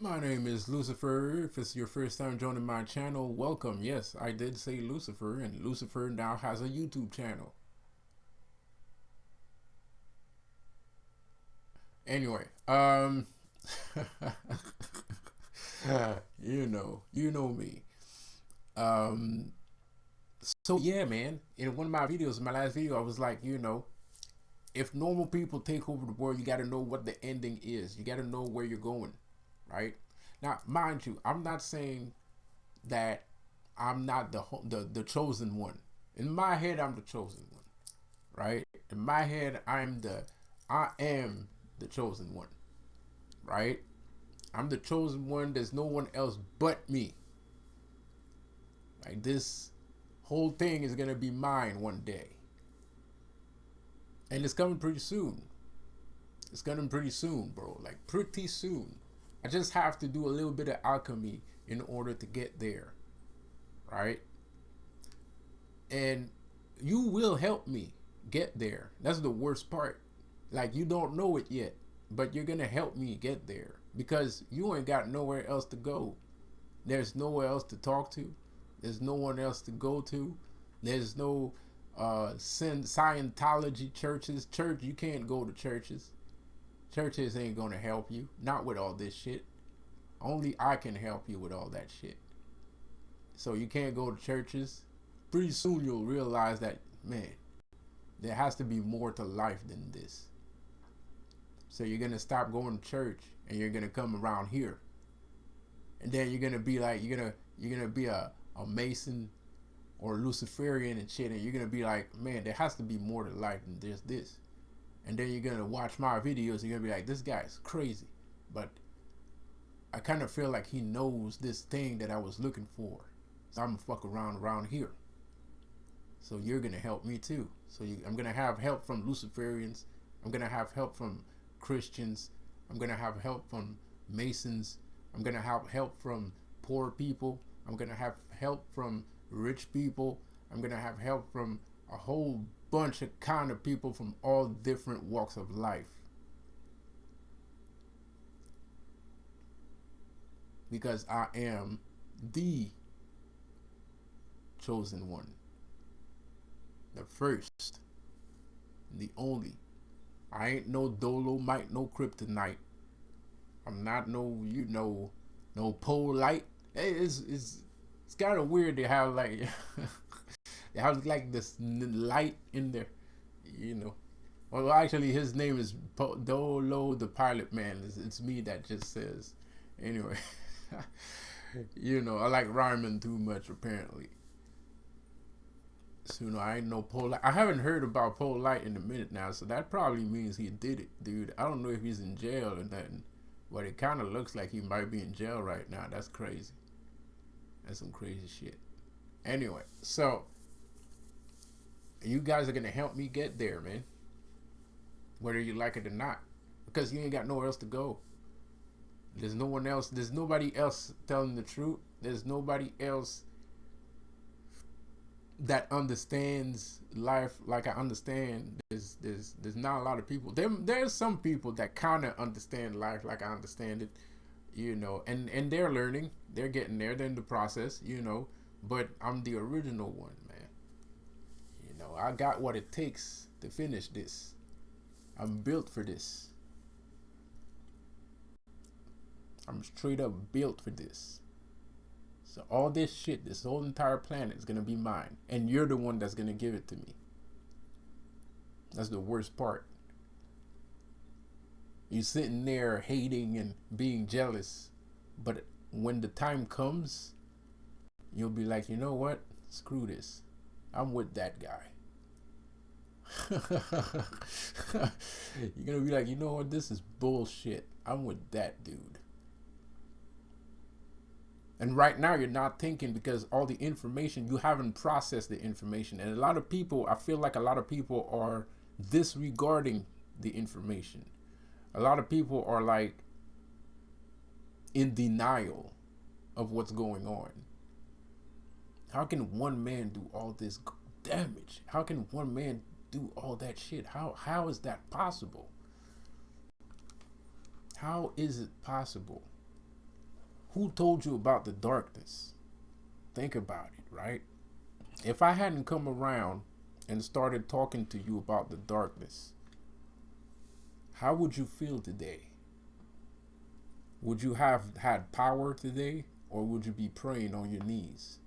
My name is Lucifer. If it's your first time joining my channel, welcome. Yes, I did say Lucifer, and Lucifer now has a YouTube channel. Anyway, you know me. Um, so yeah, man. In one of my videos, my last video, I was like, if normal people take over the world, you got to know what the ending is. You got to know where you're going, right? Now, mind you, I'm not saying that I'm not the chosen one. In my head, I'm the chosen one, right? In my head, I am the chosen one, right? I'm the chosen one. There's no one else but me. Like this whole thing is gonna be mine one day, and it's coming pretty soon. It's coming pretty soon, bro. Like pretty soon. I just have to do a little bit of alchemy in order to get there, right? And you will help me get there. That's the worst part. Like you don't know it yet, but you're gonna help me get there because you ain't got nowhere else to go. There's nowhere else to talk to. There's no one else to go to. There's no Scientology churches. Church, you can't go to churches. Churches ain't gonna help you. Not with all this shit. Only I can help you with all that shit. So you can't go to churches. Pretty soon you'll realize that, man, there has to be more to life than this. So you're gonna stop going to church and you're gonna come around here. And then you're gonna be like you're gonna be a Mason or Luciferian and shit, and you're gonna be like, man, there has to be more to life than just this. And then you're gonna watch my videos and you're gonna be like, this guy's crazy. But I kind of feel like he knows this thing that I was looking for. So I'm gonna fuck around here. So you're gonna help me too. So I'm gonna have help from Luciferians. I'm gonna have help from Christians. I'm gonna have help from Masons. I'm gonna have help from poor people. I'm gonna have help from rich people. I'm gonna have help from a whole bunch of kind of people from all different walks of life. Because I am the chosen one. The first. The only. I ain't no Dolomite, no kryptonite. I'm not no pole light. It's kind of weird to have like they have like this light in there, you know. Well, actually, his name is Dolo the Pilot Man. It's me that just says. Anyway, I like rhyming too much apparently. So I ain't no pole light. I haven't heard about pole light in a minute now, so that probably means he did it, dude. I don't know if he's in jail or nothing, but it kind of looks like he might be in jail right now. That's crazy. That's some crazy shit. Anyway, so you guys are gonna help me get there, man. Whether you like it or not, because you ain't got nowhere else to go. There's no one else. There's nobody else telling the truth. There's nobody else that understands life like I understand. There's not a lot of people. There's some people that kind of understand life like I understand it, and they're learning. They're getting there. They're in the process, But I'm the original one, man. I got what it takes to finish this. I'm built for this. I'm straight up built for this. So all this shit, this whole entire planet is gonna be mine, and you're the one that's gonna give it to me. That's the worst part. You sitting there hating and being jealous, but when the time comes, you'll be like, you know what? Screw this. I'm with that guy. You're gonna be like, you know what? This is bullshit. I'm with that dude. And right now you're not thinking because all the information, you haven't processed the information. And a lot of people, I feel like a lot of people are disregarding the information. A lot of people are like in denial of what's going on. How can one man do all this damage? How can one man do all that shit? How is that possible? How is it possible? Who told you about the darkness? Think about it, right? If I hadn't come around and started talking to you about the darkness, how would you feel today? Would you have had power today, or would you be praying on your knees?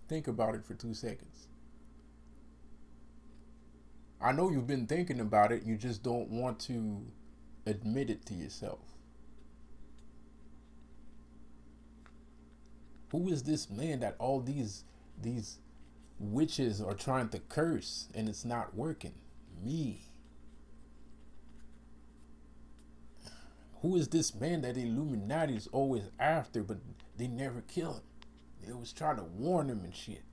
Think about it for 2 seconds. I know you've been thinking about it, you just don't want to admit it to yourself. Who is this man that all these witches are trying to curse and it's not working? Me. Who is this man that the Illuminati is always after, but they never kill him? They always try to warn him and shit.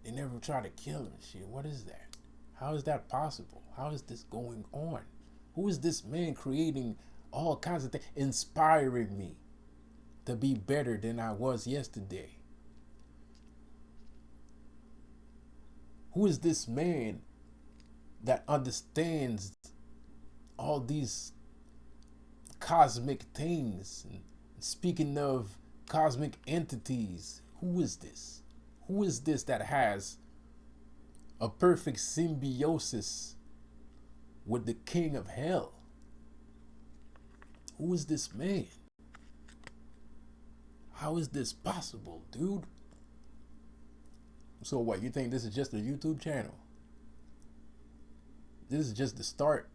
They never try to kill him and shit. What is that? How is that possible? How is this going on? Who is this man creating all kinds of things, inspiring me to be better than I was yesterday? Who is this man that understands all these cosmic things? And speaking of cosmic entities, who is this? Who is this that has a perfect symbiosis with the king of hell? Who is this man? How is this possible, dude? So what, you think this is just a YouTube channel? This is just the start.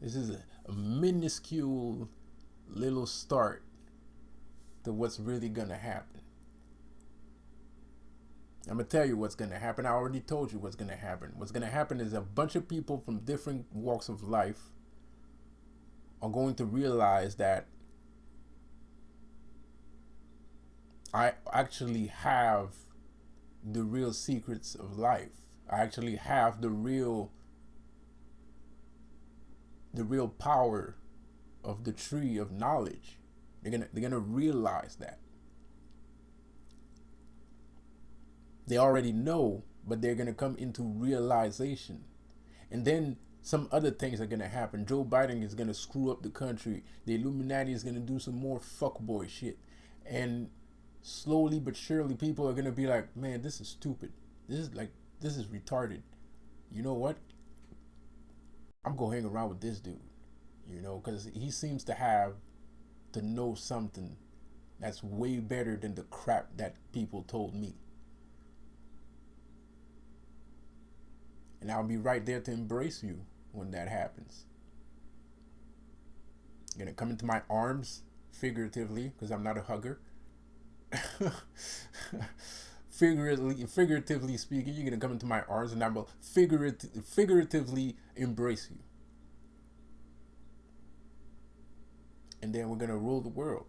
This is a minuscule little start to what's really gonna happen. I'm gonna tell you what's gonna happen. I already told you what's gonna happen. What's gonna happen is a bunch of people from different walks of life are going to realize that I actually have the real secrets of life. I actually have the real power of the tree of knowledge. They're gonna realize that. They already know, but they're gonna come into realization. And then some other things are gonna happen. Joe Biden is gonna screw up the country. The Illuminati is gonna do some more fuckboy shit. And slowly but surely people are gonna be like, man, this is stupid. This is retarded. You know what? I'm gonna hang around with this dude. You know, because he seems to know something that's way better than the crap that people told me. And I'll be right there to embrace you when that happens. You're gonna come into my arms, figuratively, because I'm not a hugger. Figuratively speaking, you're gonna come into my arms and I'm gonna figuratively embrace you. And then we're gonna rule the world.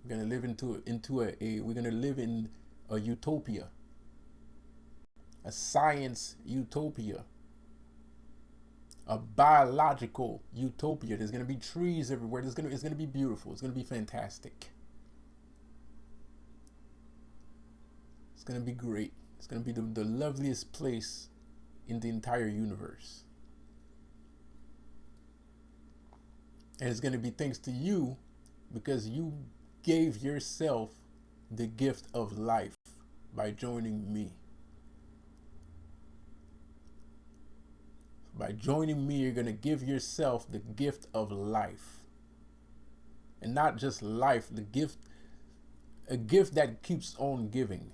We're gonna live we're gonna live in a utopia. A science utopia, a biological utopia. There's gonna be trees everywhere. It's gonna be beautiful. It's gonna be fantastic. It's gonna be great. It's gonna be the loveliest place in the entire universe. And it's gonna be thanks to you, because you gave yourself the gift of life by joining me. By joining me, you're going to give yourself the gift of life. And not just life, a gift that keeps on giving.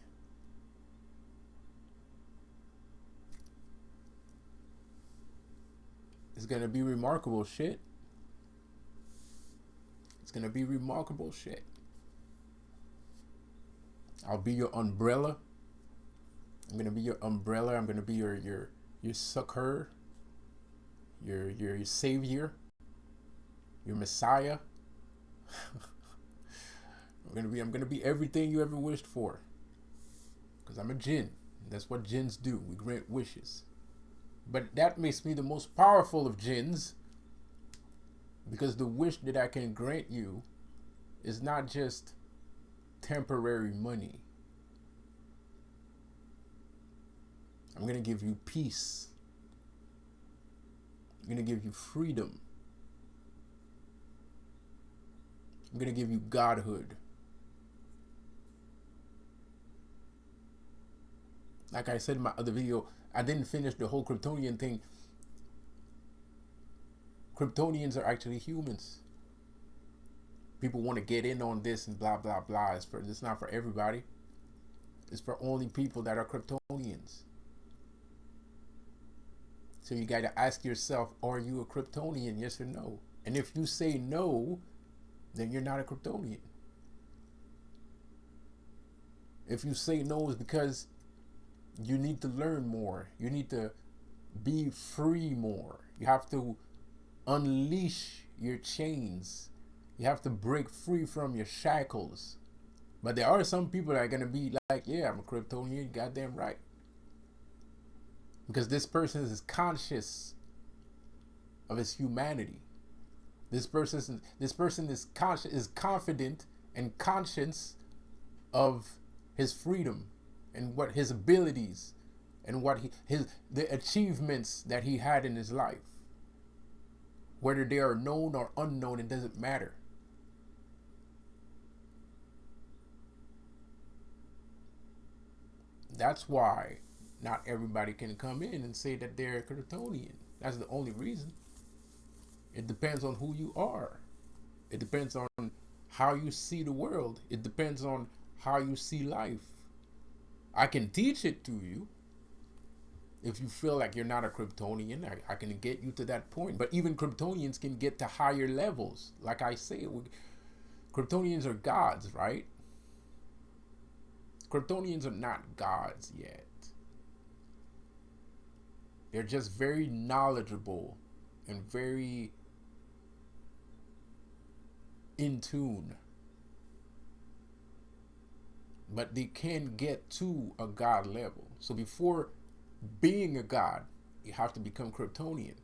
It's going to be remarkable shit. It's going to be remarkable shit. I'll be your umbrella. I'm going to be your umbrella. I'm going to be your succor. Your savior, your Messiah. I'm gonna be everything you ever wished for. Because I'm a jinn. That's what jinns do. We grant wishes. But that makes me the most powerful of jinns, because the wish that I can grant you is not just temporary money. I'm going to give you peace. I'm going to give you freedom. I'm going to give you godhood. Like I said in my other video, I didn't finish the whole Kryptonian thing. Kryptonians are actually humans. People want to get in on this and blah, blah, blah. It's not for everybody. It's for only people that are Kryptonians. So you got to ask yourself, are you a Kryptonian? Yes or no? And if you say no, then you're not a Kryptonian. If you say no, it's because you need to learn more. You need to be free more. You have to unleash your chains. You have to break free from your shackles. But there are some people that are going to be like, yeah, I'm a Kryptonian, goddamn right. Because this person is conscious of his humanity. This person is conscious, is confident and conscious of his freedom and what his abilities and what the achievements that he had in his life. Whether they are known or unknown, it doesn't matter. That's why not everybody can come in and say that they're a Kryptonian. That's the only reason. It depends on who you are. It depends on how you see the world. It depends on how you see life. I can teach it to you. If you feel like you're not a Kryptonian, I can get you to that point. But even Kryptonians can get to higher levels. Like I say, Kryptonians are gods, right? Kryptonians are not gods yet. They're just very knowledgeable and very in tune. But they can get to a god level. So before being a god, you have to become Kryptonian.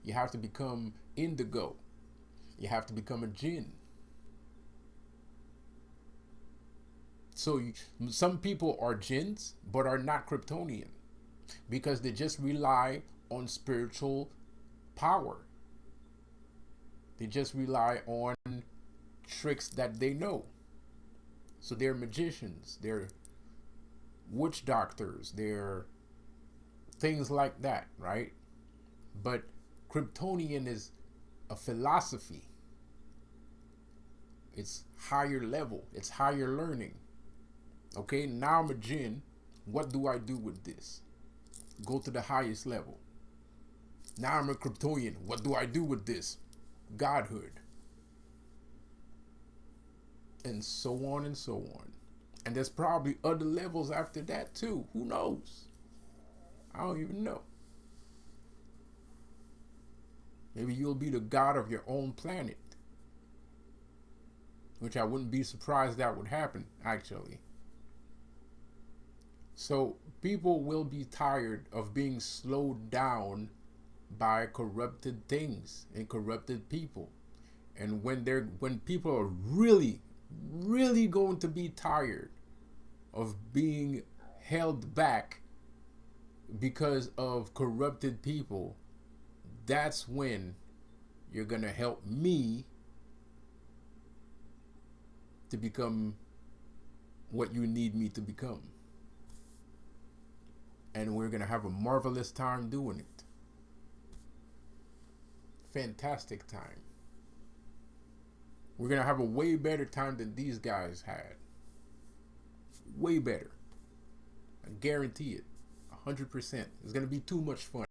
You have to become indigo. You have to become a jinn. So some people are jinns but are not Kryptonian because they just rely on spiritual power. They just rely on tricks that they know. So they're magicians, they're witch doctors, they're things like that, right? But Kryptonian is a philosophy. It's higher level, it's higher learning. Okay, now I'm a jinn. What do I do with this? Go to the highest level. Now I'm a Kryptonian. What do I do with this? Godhood. And so on and so on. And there's probably other levels after that too. Who knows? I don't even know. Maybe you'll be the god of your own planet. Which I wouldn't be surprised that would happen, actually. So people will be tired of being slowed down by corrupted things and corrupted people. And when people are really going to be tired of being held back because of corrupted people, that's when you're gonna help me to become what you need me to become. And we're gonna have a marvelous time doing it. Fantastic time. We're gonna have a way better time than these guys had. Way better. I guarantee it. 100%. It's gonna be too much fun.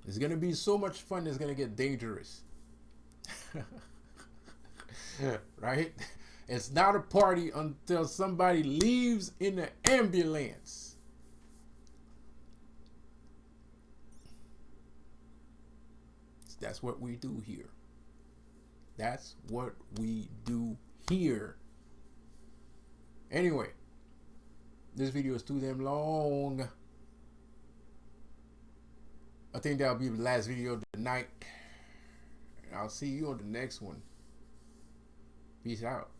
It's gonna be so much fun, it's gonna get dangerous. Right? It's not a party until somebody leaves in an ambulance. That's what we do here. That's what we do here. Anyway, this video is too damn long. I think that'll be the last video of the night. And I'll see you on the next one. Peace out.